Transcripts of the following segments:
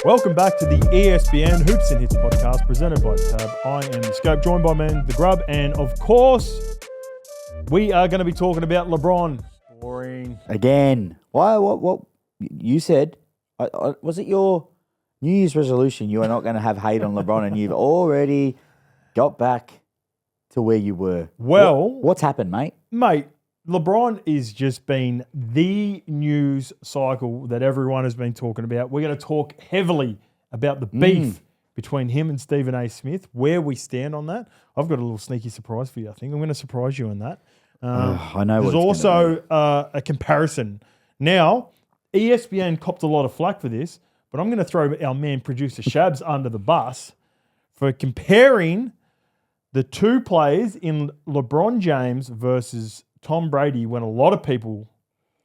Welcome back to the ESPN HOOPS HITS podcast presented by Tab. I am the Scope, joined by man, the Grub, and of course, we are going to be talking about LeBron. Boring. Again. Why? What you said, was it your New Year's resolution? You are not going to have hate on LeBron, and you've already got back to where you were. Well, what's happened, mate? Mate, LeBron is just been the news cycle that everyone has been talking about. We're going to talk heavily about the beef between him and Stephen A. Smith, where we stand on that. I've got a little sneaky surprise for you, I think. I'm going to surprise you in that. I know. There's also a comparison. Now, ESPN copped a lot of flack for this, but I'm going to throw our man, producer Shabs, under the bus for comparing the two players in LeBron James versus Tom Brady, when a lot of people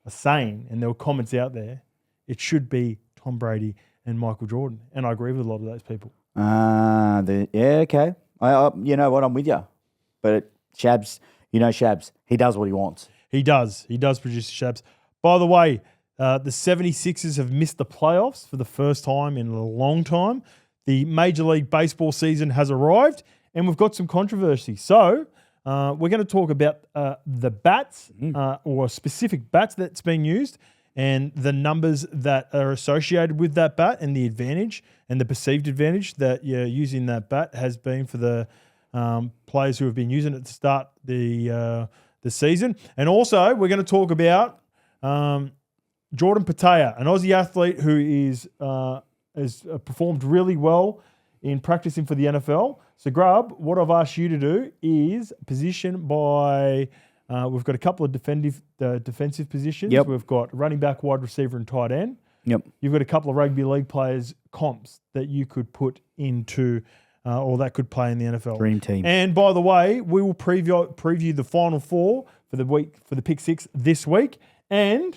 are saying, and there were comments out there, it should be Tom Brady and Michael Jordan. And I agree with a lot of those people. Yeah, okay. You know what? I'm with you. But Shabs, Shabs, he does what he wants. He does. He does, produce Shabs. By the way, the 76ers have missed the playoffs for the first time in a long time. The Major League Baseball season has arrived, and we've got some controversy. So we're going to talk about the bats or specific bats that's being used and the numbers that are associated with that bat and the advantage and the perceived advantage that using that bat has been for the players who have been using it to start the season. And also we're going to talk about Jordan Petatia, an Aussie athlete who has performed really well in practicing for the NFL. So, Grub, what I've asked you to do is position by, we've got a couple of defensive positions. Yep. We've got running back, wide receiver, and tight end. Yep. You've got a couple of rugby league players, comps, that you could put into, or that could play in the NFL. Dream team. And by the way, we will preview the Final Four for the week, for the Pick Six this week. And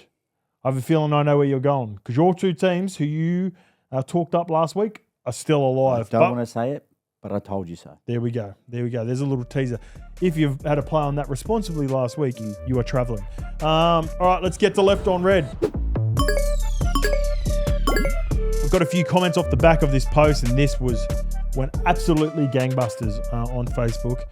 I have a feeling I know where you're going, because your two teams who you talked up last week are still alive. I don't want to say it, but I told you so. There we go. There's a little teaser. If you've had a play on that responsibly last week, you are travelling. All right, let's get to Left on Red. We've got a few comments off the back of this post, and this went absolutely gangbusters on Facebook.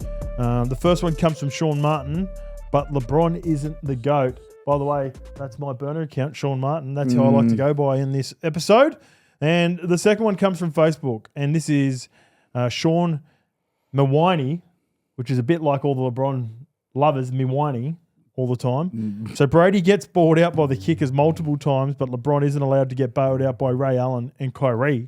The first one comes from Sean Martin, but LeBron isn't the GOAT. By the way, that's my burner account, Sean Martin. That's who I like to go by in this episode. And the second one comes from Facebook, and this is Sean Mawiney, which is a bit like all the LeBron lovers, Mawiney, all the time. So Brady gets bailed out by the kickers multiple times, but LeBron isn't allowed to get bailed out by Ray Allen and Kyrie.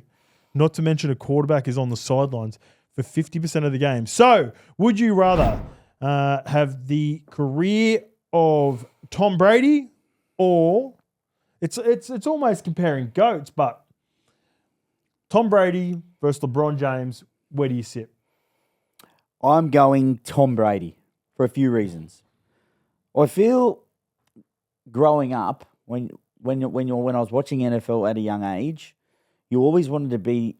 Not to mention a quarterback is on the sidelines for 50% of the game. So would you rather have the career of Tom Brady, or it's almost comparing GOATs, but Tom Brady versus LeBron James, where do you sit? I'm going Tom Brady for a few reasons. I feel growing up, when I was watching NFL at a young age, you always wanted to be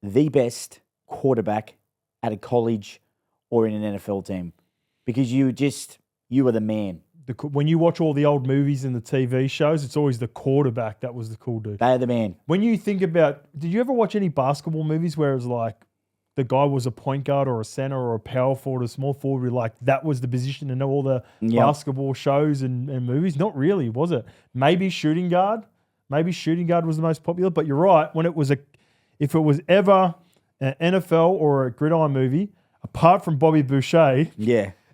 the best quarterback at a college or in an NFL team, because you were the man. When you watch all the old movies and the TV shows, it's always the quarterback that was the cool dude. They're the man. When you think about, did you ever watch any basketball movies where it was like the guy was a point guard or a center or a power forward or a small forward, like that was the position in all the basketball shows and movies? Not really, was it? Maybe shooting guard. Maybe shooting guard was the most popular, but you're right. If it was ever an NFL or a gridiron movie, apart from Bobby Boucher,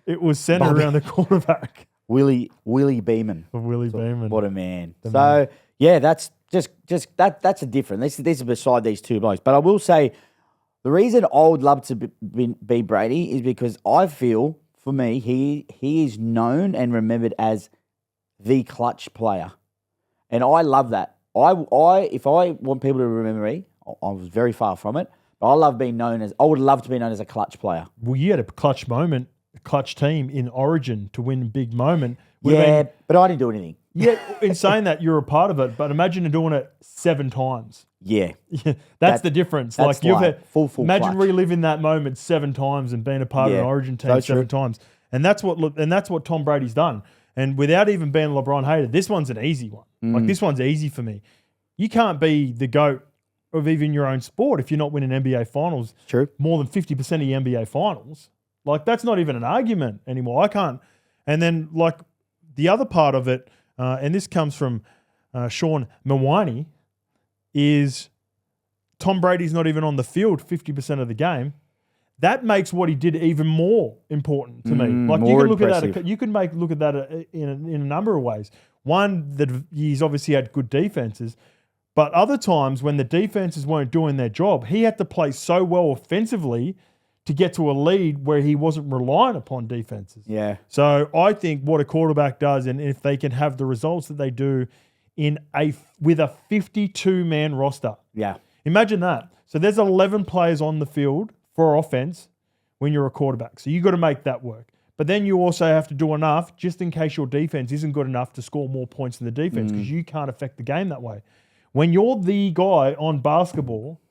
it was centered around the quarterback. Willie Beeman. Beeman. What a man. That's that's a different. This is beside these two blokes. But I will say, the reason I would love to be Brady is because I feel, for me, he is known and remembered as the clutch player. And I love that. If I want people to remember me, I was very far from it, but I would love to be known as a clutch player. Well, you had a clutch moment, a clutch team in Origin to win a big moment. But I didn't do anything. Yeah, in saying that, you're a part of it, but imagine doing it 7 times. Yeah. That's the difference. That's like you've had full imagine clutch. reliving that moment 7 times and being a part of an Origin team 7 times. And that's what Tom Brady's done. And without even being LeBron hater, this one's an easy one. Like this one's easy for me. You can't be the GOAT of even your own sport if you're not winning NBA finals. True. More than 50% of the NBA finals. Like, that's not even an argument anymore. I can't. And then, like, the other part of it, and this comes from Sean Mawani, is Tom Brady's not even on the field 50% of the game. That makes what he did even more important to me. Like, you can look impressive. at that. You can look at that in a number of ways. One, that he's obviously had good defenses, but other times when the defenses weren't doing their job, he had to play so well offensively to get to a lead where he wasn't relying upon defenses. Yeah. So I think what a quarterback does, and if they can have the results that they do with a 52-man roster. Yeah. Imagine that. So there's 11 players on the field for offense when you're a quarterback. So you got to make that work. But then you also have to do enough just in case your defense isn't good enough to score more points than the defense because you can't affect the game that way. When you're the guy on basketball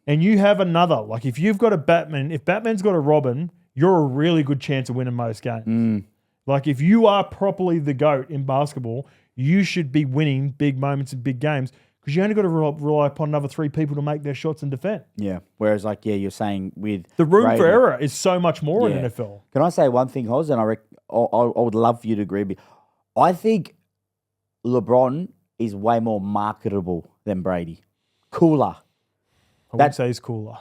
and you have another, like if you've got a Batman, if Batman's got a Robin, you're a really good chance of winning most games. Like if you are properly the GOAT in basketball, you should be winning big moments in big games because you only got to rely upon another three people to make their shots and defend. Yeah. Whereas, like, you're saying with the room Brady, for error is so much more in NFL. Can I say one thing, Hoz? And I would love for you to agree with me. I think LeBron is way more marketable than Brady. Cooler. I would say he's cooler.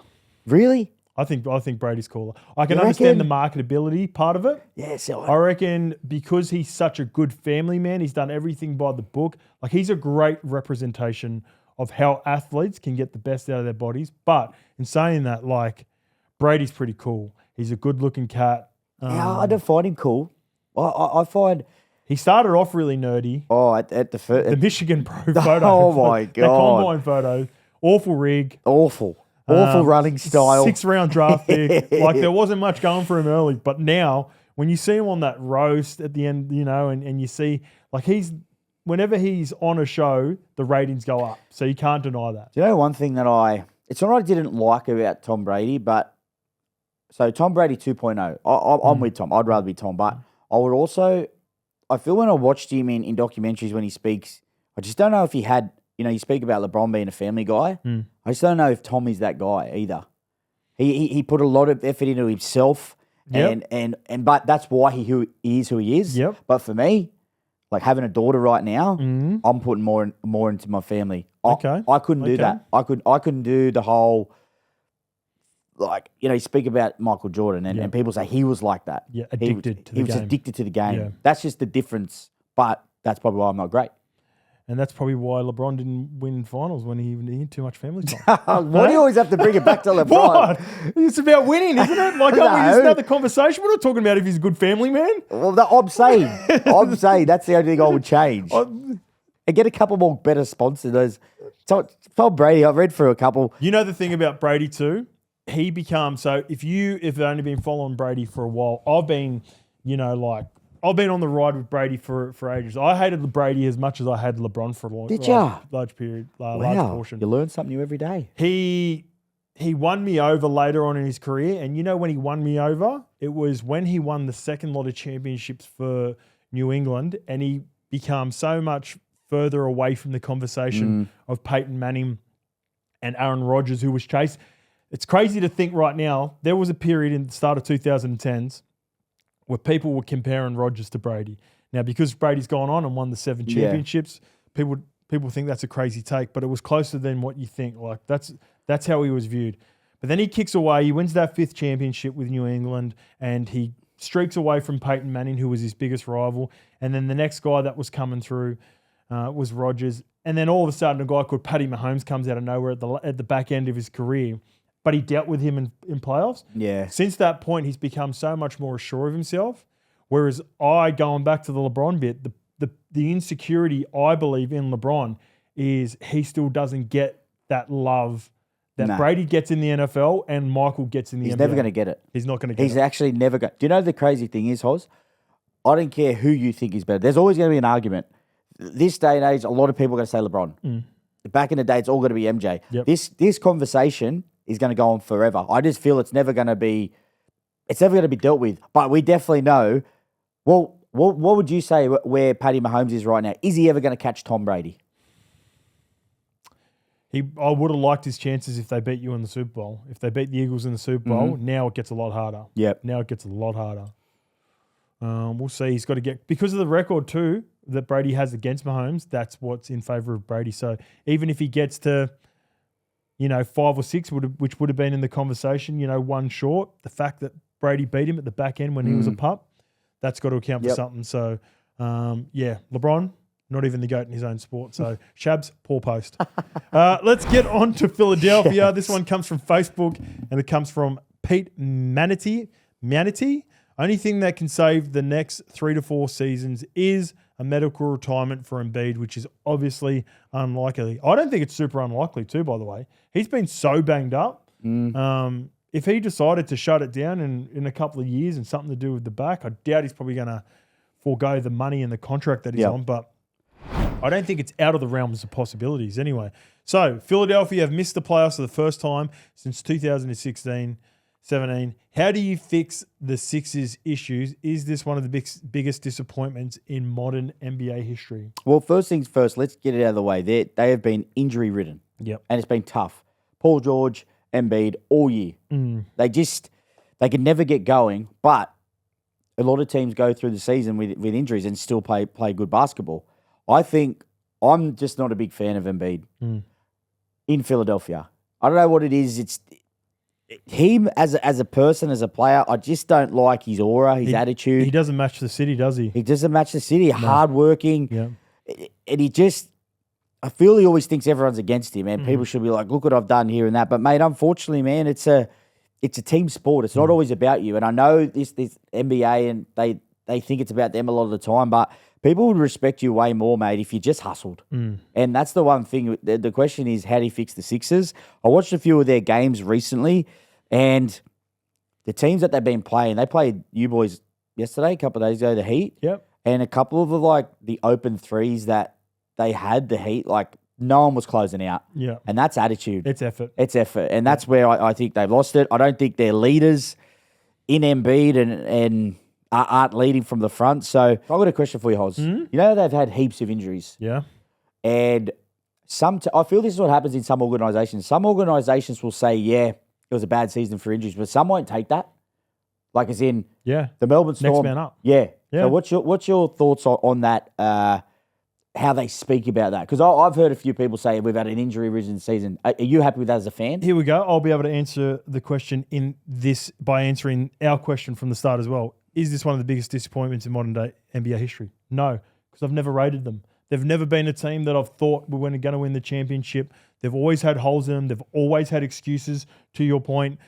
Really? I think Brady's cooler. I can understand the marketability part of it. Yeah, so I reckon because he's such a good family man, he's done everything by the book. Like he's a great representation of how athletes can get the best out of their bodies. But in saying that, like Brady's pretty cool. He's a good-looking cat. I don't find him cool. I find he started off really nerdy. Oh, at the first, the Michigan Pro photo. Oh my god, the combine photo, awful rig, awful running style, 6th-round draft pick. Like there wasn't much going for him early, but now when you see him on that roast at the end, you know, and you see like whenever he's on a show, the ratings go up. So you can't deny that. Do you know one thing that it's not I didn't like about Tom Brady, but so Tom Brady 2.0. I'm with Tom. I'd rather be Tom, but I would also. I feel when I watched him in documentaries when he speaks, I just don't know if he had, you know, you speak about LeBron being a family guy. I just don't know if Tom is that guy either. He put a lot of effort into himself, and but that's why he is who he is. Yep. But for me, like having a daughter right now, I'm putting more into my family. I couldn't do that. I couldn't do the whole. Like, you know, you speak about Michael Jordan and people say he was like that. Yeah, addicted to the game. He was addicted to the game. Yeah. That's just the difference. But that's probably why I'm not great. And that's probably why LeBron didn't win finals when he had too much family time. Why do you always have to bring it back to LeBron? What? It's about winning, isn't it? Like, isn't that the conversation? We're not talking about if he's a good family man. Well, I'm saying that's the only thing I would change. And get a couple more better sponsors. Tom Brady, I've read through a couple. You know the thing about Brady too? He becomes, so if you've only been following Brady for a while, I've been on the ride with Brady for ages. I hated Brady as much as I had LeBron for a large period, large portion. You learn something new every day. He won me over later on in his career, and you know when he won me over? It was when he won the second lot of championships for New England, and he became so much further away from the conversation of Peyton Manning and Aaron Rodgers, who was chased. It's crazy to think right now, there was a period in the start of 2010s where people were comparing Rodgers to Brady. Now, because Brady's gone on and won the 7 championships, people think that's a crazy take, but it was closer than what you think. Like that's how he was viewed. But then he kicks away. He wins that 5th championship with New England, and he streaks away from Peyton Manning, who was his biggest rival. And then the next guy that was coming through was Rodgers. And then all of a sudden, a guy called Patty Mahomes comes out of nowhere at the back end of his career. But he dealt with him in playoffs. Yeah. Since that point, he's become so much more sure of himself. Whereas going back to the LeBron bit, the insecurity I believe in LeBron is he still doesn't get that love that Brady gets in the NFL and Michael gets in the NBA. He's never going to get it. He's not going to get it. He's actually never going to. Do you know the crazy thing is, Hoz? I don't care who you think is better. There's always going to be an argument. This day and age, a lot of people are going to say LeBron. Back in the day, it's all going to be MJ. Yep. This conversation is going to go on forever. I just feel it's never going to be dealt with. But we definitely know. Well, what would you say where Patty Mahomes is right now? Is he ever going to catch Tom Brady? I would have liked his chances if they beat you in the Super Bowl. If they beat the Eagles in the Super Bowl, now it gets a lot harder. Yep. Now it gets a lot harder. We'll see. He's got to get, because of the record too that Brady has against Mahomes, that's what's in favor of Brady. So even if he gets to, 5 or 6, which would have been in the conversation, one short, the fact that Brady beat him at the back end when he was a pup, that's got to account for something. So, LeBron, not even the GOAT in his own sport. So, Shabs, poor post. Let's get on to Philadelphia. This one comes from Facebook, and it comes from Pete Manatee. Only thing that can save the next 3 to 4 seasons is a medical retirement for Embiid, which is obviously unlikely. I don't think it's super unlikely too, by the way. He's been so banged up. If he decided to shut it down in a couple of years and something to do with the back, I doubt he's probably going to forego the money and the contract that he's on, but I don't think it's out of the realms of possibilities anyway. So, Philadelphia have missed the playoffs for the first time since 2016-17. How do you fix the Sixers' issues? Is this one of the biggest disappointments in modern NBA history? Well, first things first, let's get it out of the way. They have been injury-ridden. Yep. And it's been tough. Paul George, Embiid, all year. They can never get going, but a lot of teams go through the season with injuries and still play good basketball. I think I'm just not a big fan of Embiid in Philadelphia. I don't know what it is. It's him as a person, as a player. I just don't like his aura, his attitude. He doesn't match the city, does he? He doesn't match the city. No. Hardworking. Yeah. And I feel he always thinks everyone's against him, and people should be like, look what I've done here and that. But, mate, unfortunately, man, it's a team sport. It's not always about you. And I know this NBA, and they think it's about them a lot of the time, but people would respect you way more, mate, if you just hustled. And that's the one thing. The question is, how do you fix the Sixers? I watched a few of their games recently, and the teams that they've been playing, they played you boys yesterday, a couple of days ago, the Heat. Yep. And a couple of the open threes that they had, the Heat, no one was closing out. Yeah. And that's attitude. It's effort. And that's where I think they've lost it. I don't think they're leaders in Embiid and aren't leading from the front. So I've got a question for you, Hoz. You know they've had heaps of injuries. Yeah. And I feel this is what happens in some organisations. Some organisations will say, yeah, it was a bad season for injuries, but some won't take that. Like as in the Melbourne Storm. Next man up. Yeah. So what's your thoughts on that, how they speak about that? Because I've heard a few people say we've had an injury-ridden season. Are you happy with that as a fan? Here we go. I'll be able to answer the question in this by answering our question from the start as well. Is this one of the biggest disappointments in modern day NBA history? No, because I've never rated them. They've never been a team that I've thought were going to win the championship. They've always had holes in them. They've always had excuses, to your point.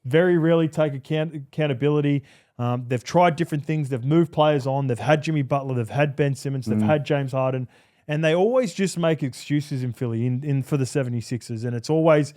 Very rarely take accountability. They've tried different things. They've moved players on. They've had Jimmy Butler. They've had Ben Simmons. They've had James Harden. And they always just make excuses in Philly for the 76ers. And it's always,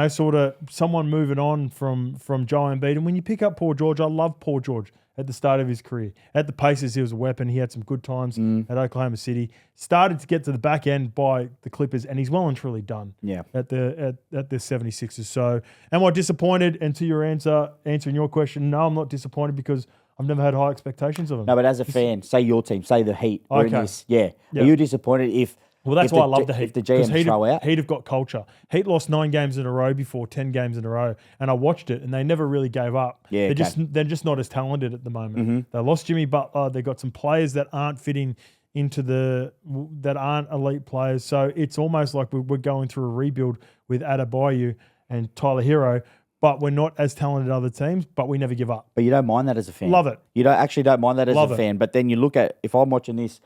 sort of someone moving on from Joel Embiid. And when you pick up Paul George, I love Paul George at the start of his career. At the Pacers, he was a weapon. He had some good times at Oklahoma City. Started to get to the back end by the Clippers, and he's well and truly done at the 76ers. So am I disappointed? And to your answering your question, no, I'm not disappointed because I've never had high expectations of him. No, but as a fan, say your team, say the Heat. Okay. Are you disappointed if... Well, that's why I love the Heat. If the GM throw out? Heat have got culture. Heat lost 9 games in a row before 10 games in a row, and I watched it, and they never really gave up. Yeah, they're just not as talented at the moment. They lost Jimmy Butler. They got some players that aren't fitting into that aren't elite players. So it's almost like we're going through a rebuild with Adebayo and Tyler Hero, but we're not as talented as other teams. But we never give up. But you don't mind that as a fan. Love it. You don't mind that as a fan. But then you look at, if I'm watching this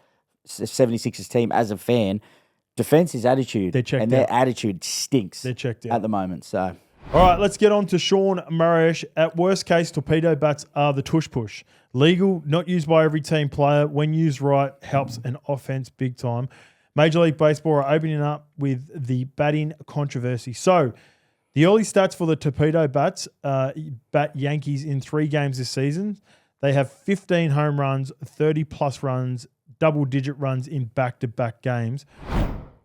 76ers team as a fan, defense is attitude. They're checked out. Their attitude stinks. They're checked out at the moment. So, all right, let's get on to Sean Murray. At worst case, torpedo bats are the tush push. Legal, not used by every team player. When used right, helps an offense big time. Major League Baseball are opening up with the batting controversy. So, the early stats for the torpedo bats bat Yankees in 3 games this season. They have 15 home runs, 30-plus runs, double-digit runs in back-to-back games.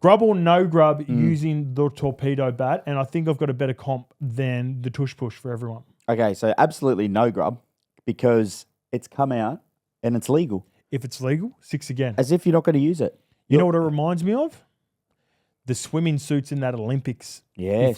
Grub or no grub using the torpedo bat, and I think I've got a better comp than the tush push for everyone. Okay, so absolutely no grub because it's come out and it's legal. If it's legal, 6 again. As if you're not going to use it. You know what it reminds me of? the swimming suits in that Olympics Yes.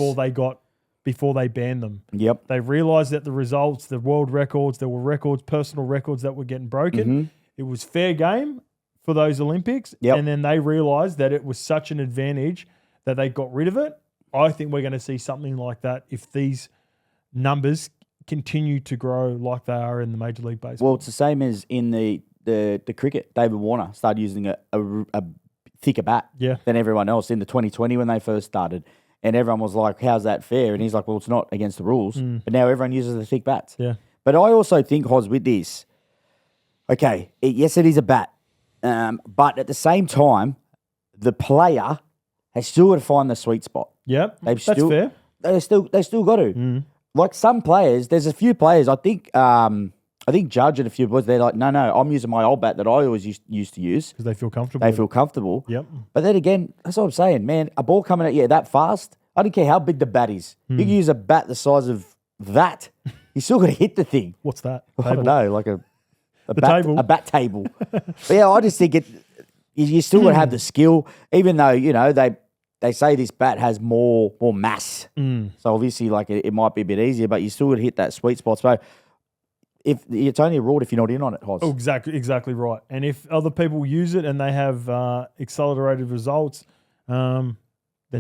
before they banned them. Yep. They realized that the results, the world records, there were records, personal records that were getting broken. Mm-hmm. It was fair game for those Olympics. Yep. And then they realized that it was such an advantage that they got rid of it. I think we're going to see something like that if these numbers continue to grow like they are in the Major League Baseball. Well, it's the same as in the cricket. David Warner started using a thicker bat than everyone else in the 2020 when they first started. And everyone was like, how's that fair? And he's like, well, it's not against the rules. But now everyone uses the thick bats. Yeah. But I also think, Hoz, with this, okay, yes, it is a bat. But at the same time, the player has still got to find the sweet spot. Yep, that's fair. They still got to. Like some players, there's a few players, I think Judge and a few boys, they're like, no, I'm using my old bat that I always used to use. Because they feel comfortable. Yep. But then again, that's what I'm saying, man. A ball coming at you that fast, I don't care how big the bat is. You can use a bat the size of that. You still got to hit the thing. What's that? I don't know, like a table. A bat table. But yeah, I just think you still got to have the skill, even though, you know, they say this bat has more mass. So obviously, like it might be a bit easier, but you still got to hit that sweet spot. So if it's only a reward if you're not in on it, Hoz. Oh, exactly right. And if other people use it and they have accelerated results, then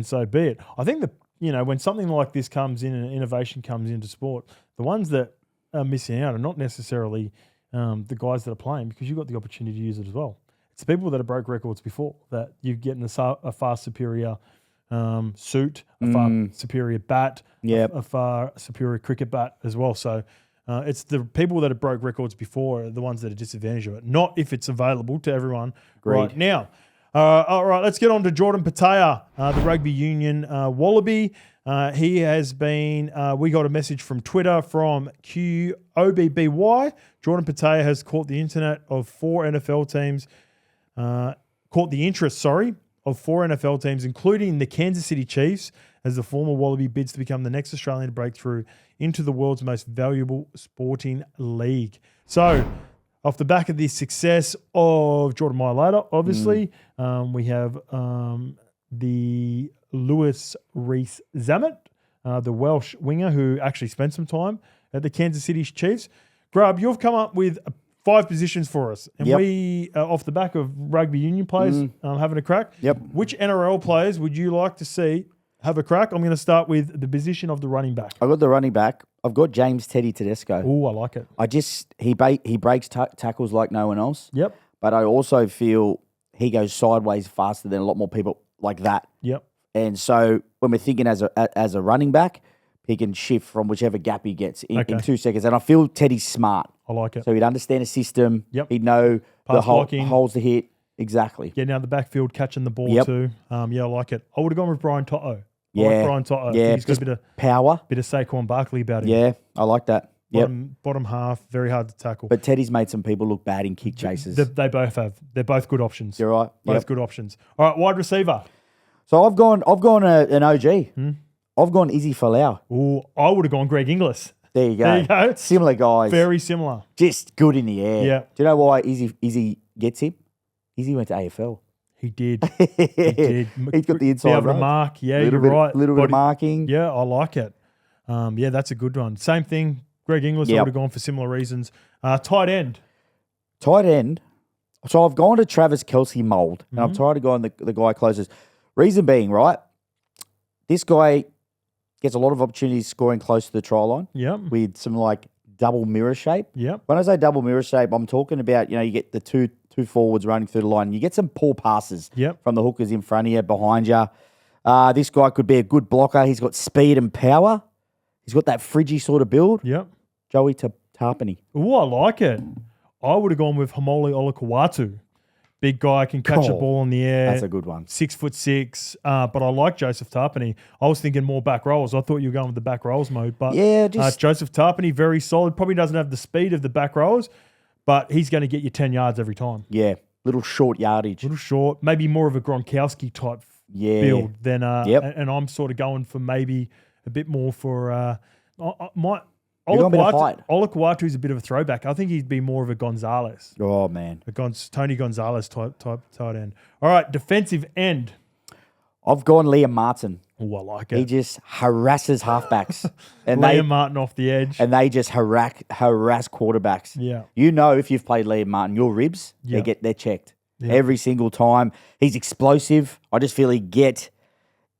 so be it. I think when something like this comes in and innovation comes into sport, the ones that are missing out are not necessarily the guys that are playing, because you've got the opportunity to use it as well. It's the people that have broke records before that you're getting a far superior suit, a far superior bat, a far superior cricket bat as well. So it's the people that have broke records before are the ones that are disadvantaged of it, not if it's available to everyone right now. All right, let's get on to Jordan Petatia, the rugby union Wallaby. He has been, we got a message from Twitter from QOBBY. Jordan Petatia has caught the interest of four NFL teams, including the Kansas City Chiefs, as the former Wallaby bids to become the next Australian to break through into the world's most valuable sporting league. So, off the back of the success of Jordan Mailata, obviously, we have the Lewis Reese Zammit, the Welsh winger who actually spent some time at the Kansas City Chiefs. Grub, you've come up with 5 positions for us. And we, off the back of rugby union players having a crack, which NRL players would you like to see have a crack? I'm going to start with the position of the running back. I got the running back. I've got James Teddy Tedesco. Oh, I like it. He breaks tackles like no one else. Yep. But I also feel he goes sideways faster than a lot more people like that. Yep. And so when we're thinking as a running back, he can shift from whichever gap he gets in 2 seconds. And I feel Teddy's smart. I like it. So he'd understand the system. Yep. He'd know Pass the holes to hit. Exactly. Getting out of the backfield, catching the ball too. I like it. I would have gone with Brian Toto. I like Brian Toto. Yeah, he's got a bit of power. Bit of Saquon Barkley about him. Yeah, I like that. Bottom half, very hard to tackle. But Teddy's made some people look bad in kick chases. They both have. They're both good options. You're right. Both good options. All right, wide receiver. So I've gone an OG. I've gone Izzy Folau. Oh, I would have gone Greg Inglis. There you go. Similar guys. Very similar. Just good in the air. Yeah. Do you know why Izzy gets him? Izzy went to AFL. He did. He's got the inside be able to mark. Yeah, you're right. A little bit of marking. Yeah, I like it. That's a good one. Same thing. Greg Inglis, I would have gone for similar reasons. Tight end. Tight end. So I've gone to Travis Kelce mould, and I've tried to go on the guy closest. Reason being, right, this guy gets a lot of opportunities scoring close to the try line with some like double mirror shape. Yep. When I say double mirror shape, I'm talking about, you get the two forwards running through the line. You get some poor passes from the hookers in front of you, behind you. This guy could be a good blocker. He's got speed and power. He's got that fridgy sort of build. Yep. Joey Tarpany. Oh, I like it. I would have gone with Hamoli Olakawatu. Big guy, can catch the ball in the air. That's a good one. 6'6", but I like Joseph Tarpany. I was thinking more back rolls. I thought you were going with the back rolls mode. But Joseph Tarpany, very solid. Probably doesn't have the speed of the back rolls, but he's going to get you 10 yards every time. Yeah, little short yardage. Little short. Maybe more of a Gronkowski type build than and I'm sort of going for maybe a bit more for Olakawatu is a bit of a throwback. I think he'd be more of a Gonzalez. Oh, man. Tony Gonzalez type tight end. All right, defensive end. I've gone Liam Martin. Oh, I like He it. just harasses halfbacks. And Liam Martin off the edge. And they just harass quarterbacks. Yeah. You know, if you've played Liam Martin, your ribs, they're checked every single time. He's explosive. I just feel he'd get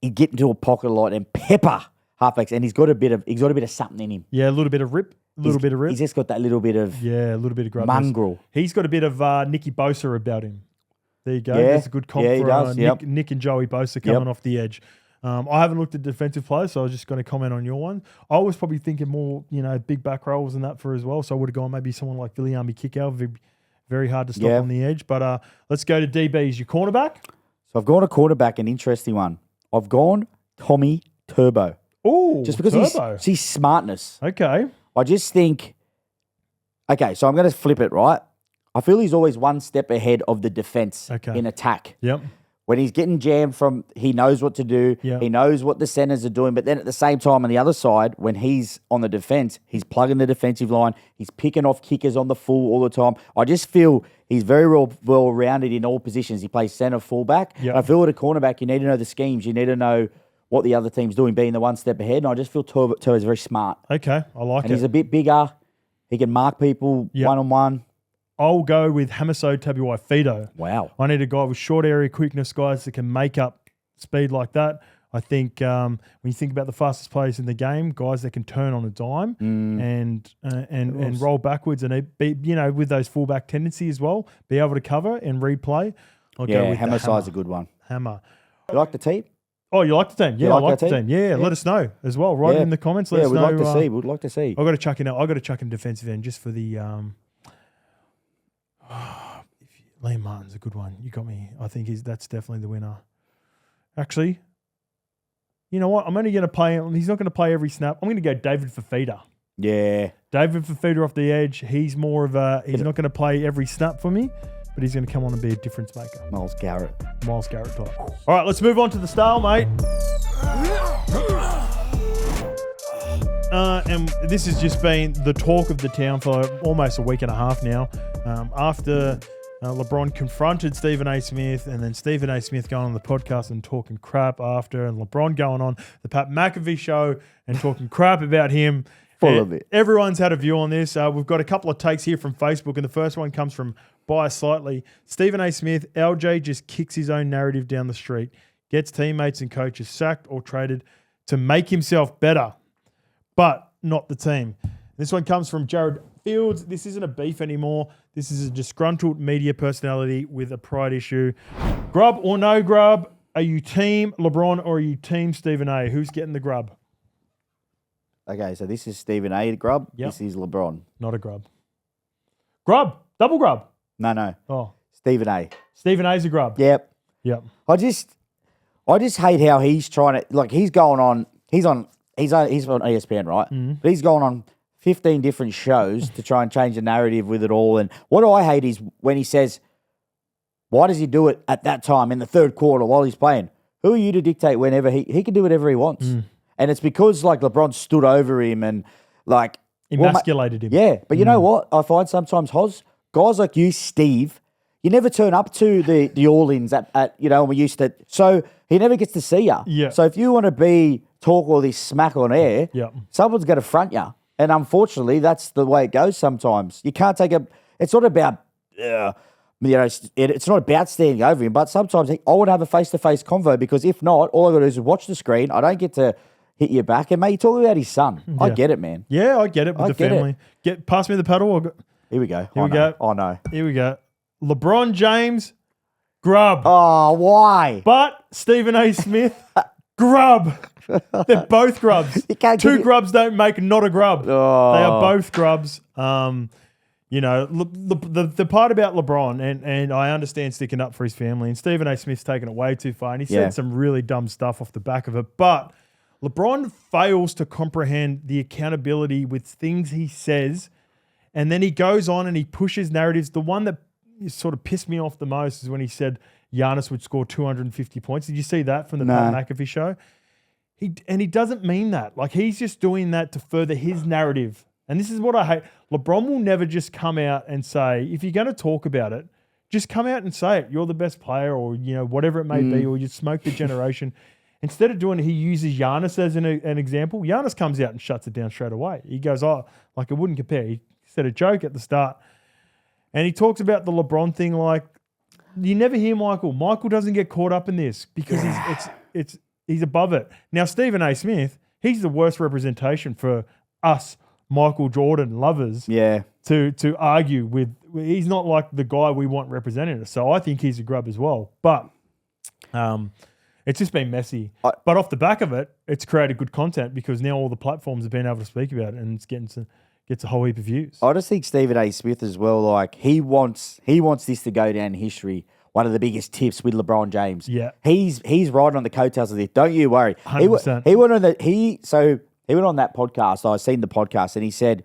into a pocket a lot and pepper halfbacks, and he's got a bit of something in him. Yeah, a little bit of rip. He's just got that little bit of a little bit of grub. mongrel. He's got a bit of Nicky Bosa about him. There you go. Yeah. That's a good comp Yeah, he for does. Nick and Joey Bosa coming off the edge. I haven't looked at defensive players, so I was just going to comment on your one. I was probably thinking more, big back rolls and that for as well. So I would have gone maybe someone like Viliami Kickout. Very hard to stop on the edge. But let's go to DBs. Your cornerback? So I've gone a quarterback, an interesting one. I've gone Tommy Turbo. Oh, just because he's smartness. Okay. I just think, okay, so I'm going to flip it, right? I feel he's always one step ahead of the defense in attack. Yep. When he's getting jammed he knows what to do. Yep. He knows what the centers are doing. But then at the same time, on the other side, when he's on the defense, he's plugging the defensive line. He's picking off kickers on the full all the time. I just feel he's very well-rounded in all positions. He plays center, fullback. Yep. I feel with a cornerback, you need to know the schemes. You need to know what the other team's doing, being the one step ahead. And I just feel Turbo is very smart. Okay, I like it. And he's a bit bigger. He can mark people one-on-one. I'll go with Hamaso Tabuai-Fido. Wow. I need a guy with short area quickness, guys that can make up speed like that. I think when you think about the fastest players in the game, guys that can turn on a dime and roll backwards and be, with those fullback tendency as well, be able to cover and replay. I'll go with Hammer a good one. Hammer. You like the team? Oh, you like the team? Yeah, I like the team. Yeah, let us know as well. Write it in the comments. Let us know. We'd like to see. I've got to chuck in defensive end just for the Liam Martin's a good one. You got me. I think that's definitely the winner. Actually, you know what? I'm only going to play him. He's not going to play every snap. I'm going to go David Fafita. Yeah. David Fafita off the edge. He's more of he's not going to play every snap for me, but he's going to come on and be a difference maker. Miles Garrett type. All right, let's move on to the style, mate. And this has just been the talk of the town for almost a week and a half now. After LeBron confronted Stephen A. Smith, and then Stephen A. Smith going on the podcast and talking crap after, and LeBron going on the Pat McAfee show and talking crap about him. Full of it. Everyone's had a view on this. We've got a couple of takes here from Facebook, and the first one comes from Bias Slightly. Stephen A. Smith, LJ just kicks his own narrative down the street, gets teammates and coaches sacked or traded to make himself better, but not the team. This one comes from Jared Fields. This isn't a beef anymore. This is a disgruntled media personality with a pride issue. Grub or no grub? Are you team LeBron or are you team Stephen A? Who's getting the grub? Okay, so this is Stephen A. Grub. Yep. This is LeBron. Not a grub. Grub. Double grub. No. Oh. Stephen A. Stephen A's a grub. Yep. I just hate how he's trying to, he's on ESPN, right? Mm-hmm. But he's going on 15 different shows to try and change the narrative with it all. And what I hate is when he says, why does he do it at that time in the third quarter while he's playing? Who are you to dictate whenever he can do whatever he wants? And it's because LeBron stood over him and emasculated him. Yeah, but you know what? I find sometimes, guys like you, Steve, you never turn up to the All-Ins at we used to. So he never gets to see you. Yeah. So if you want to talk all this smack on air, someone's going to front you. And unfortunately, that's the way it goes sometimes. You can't take it's not about, it's not about standing over him, but sometimes I want to have a face-to-face convo because if not, all I got to do is watch the screen. I don't get to hit you back. And, mate, you talk about his son. Yeah. I get it, man. Yeah, I get it with the family. Pass me the paddle. Here we go. Here we go. Oh, no. Here we go. LeBron James, grub. Oh, why? But Stephen A. Smith, grub. They're both grubs. Two grubs don't make not a grub. Oh. They are both grubs. The part about LeBron, and I understand sticking up for his family, and Stephen A. Smith's taken it way too far, and he said some really dumb stuff off the back of it, but LeBron fails to comprehend the accountability with things he says, and then he goes on and he pushes narratives. The one that sort of pissed me off the most is when he said Giannis would score 250 points. Did you see that from the Pat McAfee show? He doesn't mean that. He's just doing that to further his narrative. And this is what I hate. LeBron will never just come out and say, if you're going to talk about it, just come out and say it. You're the best player, or whatever it may be, or you smoke the generation. Instead of doing it, he uses Giannis as an example. Giannis comes out and shuts it down straight away. He goes, it wouldn't compare. He said a joke at the start. And he talks about the LeBron thing like, you never hear Michael. Michael doesn't get caught up in this because he's above it. Now, Stephen A. Smith, he's the worst representation for us Michael Jordan lovers to argue with. He's not like the guy we want representing us. So I think he's a grub as well. But it's just been messy. But off the back of it, it's created good content because now all the platforms have been able to speak about it and it's gets a whole heap of views. I just think Stephen A. Smith as well, like he wants this to go down in history. One of the biggest tips with LeBron James. Yeah. He's riding on the coattails of this. Don't you worry. 100%. He went on that podcast. I seen the podcast and he said,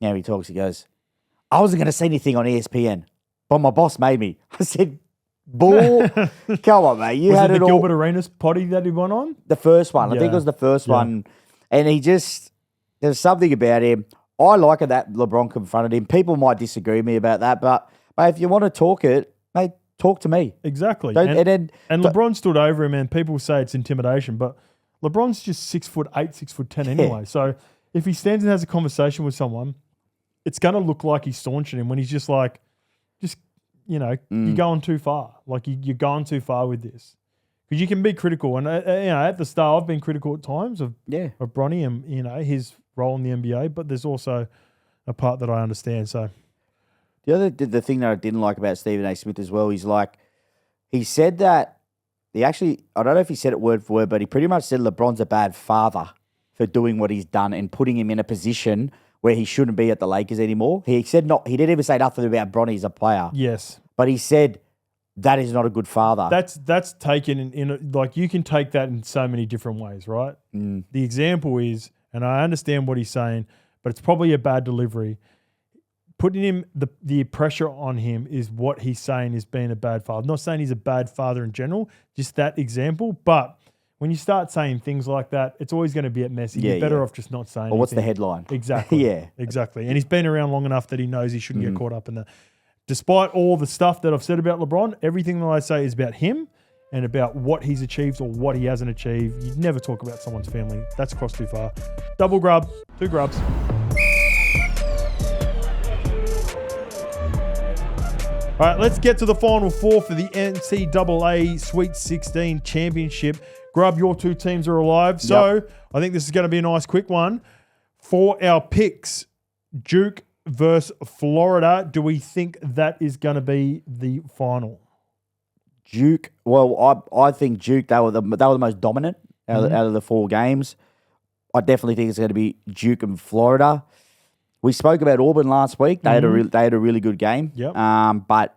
he talks, he goes, I wasn't going to say anything on ESPN, but my boss made me. I said, bull, come on, mate. Was it the Gilbert Arenas potty that he went on? The first one. I think it was the first one. And there's something about him. I like it that LeBron confronted him. People might disagree with me about that, but if you want to talk it, mate, talk to me. Exactly. And LeBron stood over him, and people say it's intimidation, but LeBron's just 6'8", 6'10" anyway. So if he stands and has a conversation with someone, it's going to look like he's staunching him when he's just like, you're going too far. Like you're going too far with this. Because you can be critical. And, at the start, I've been critical at times of Bronny and, his role in the NBA, but there's also a part that I understand. So the thing that I didn't like about Stephen A. Smith as well is like, he said that I don't know if he said it word for word, but he pretty much said LeBron's a bad father for doing what he's done and putting him in a position where he shouldn't be at the Lakers anymore. He said he didn't even say nothing about Bronny as a player. Yes. But he said that is not a good father. That's taken in like, you can take that in so many different ways, right? The example is, and I understand what he's saying, but it's probably a bad delivery. Putting him, the pressure on him is what he's saying is being a bad father. I'm not saying he's a bad father in general, just that example. But when you start saying things like that, it's always going to be messy. You're better off just not saying anything. What's the headline? Exactly. Exactly. And he's been around long enough that he knows he shouldn't get caught up in that. Despite all the stuff that I've said about LeBron, everything that I say is about him and about what he's achieved or what he hasn't achieved. You never talk about someone's family. That's crossed too far. Double grub, 2 grubs. All right, let's get to the Final Four for the NCAA Sweet 16 Championship. Grub, your 2 teams are alive. So I think this is going to be a nice quick one. For our picks, Duke versus Florida, do we think that is going to be the final? Duke, well, I think Duke, they were the most dominant out of the 4 games. I definitely think it's going to be Duke and Florida. We spoke about Auburn last week. They had a really good game. Yep. But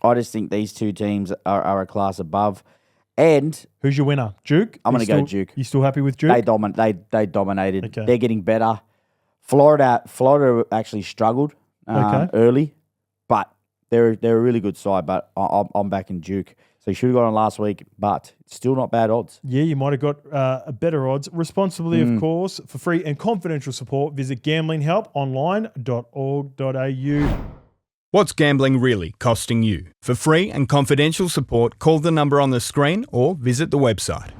I just think these 2 teams are a class above. And who's your winner? Duke? I'm going to go Duke. You still happy with Duke? They dominated. Okay. They're getting better. Florida actually struggled early, but they're a really good side. But I'm backing Duke. So you should have got on last week, but still not bad odds. Yeah, you might have got better odds. Responsibly, of course. For free and confidential support, visit gamblinghelponline.org.au. What's gambling really costing you? For free and confidential support, call the number on the screen or visit the website.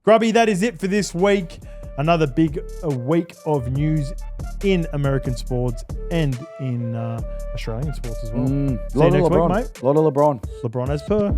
Grubby, that is it for this week. Another big week of news in American sports and in Australian sports as well. See you next week, mate. A lot of LeBron. LeBron as per.